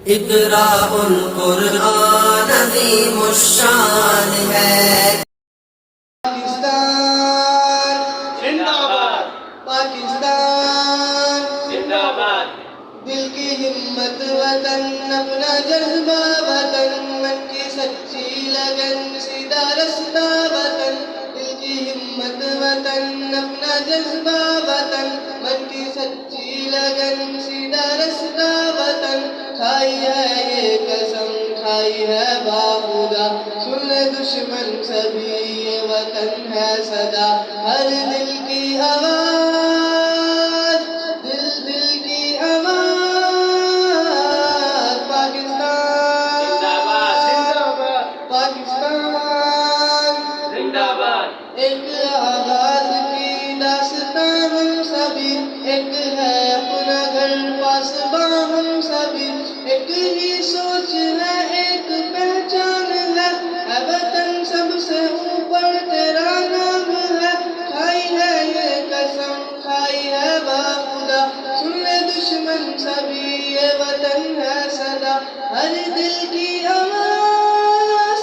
इक़राउल कुरआन अज़ीमुश्शान है। पाकिस्तान जिंदाबाद, पाकिस्तान जिंदाबाद। दिल की हिम्मत वतन, अपना जज्बा वतन, मन की सच्ची लगन, सीधा रास्ता वतन। दिल की हिम्मत वतन, अपना जज्बा वतन, मन की सच्ची लगन, सीधा रास्ता वतन। खाई है ये कसम, खाई है बाखुदा, सुन ले दुश्मन सभी, ये वतन है सदा। हर दिल की आवाज, दिल दिल की आवाज। पाकिस्तान जिंदाबाद, जिंदाबाद, पाकिस्तान जिंदाबाद। एक आगाज की दास्तां हम सभी, एक है अपना घर पासबां हम सभी। एक ही सोच है, एक पहचान है, वतन सबसे ऊपर तेरा नाम है। खाई है ये कसम, खाई है बाखुदा, सुन ले दुश्मन सभी, ये वतन है सदा। हर दिल की आवाज,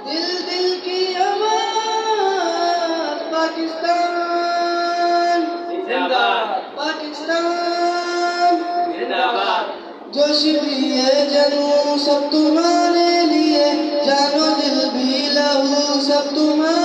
दिल दिल की आवाज। पाकिस्तान जिंदाबाद, पाकिस्तान जिंदाबाद। जोश भी है जनू सब तुम्हारे लिए, जानो दिल भी लहू सब तुम्हारे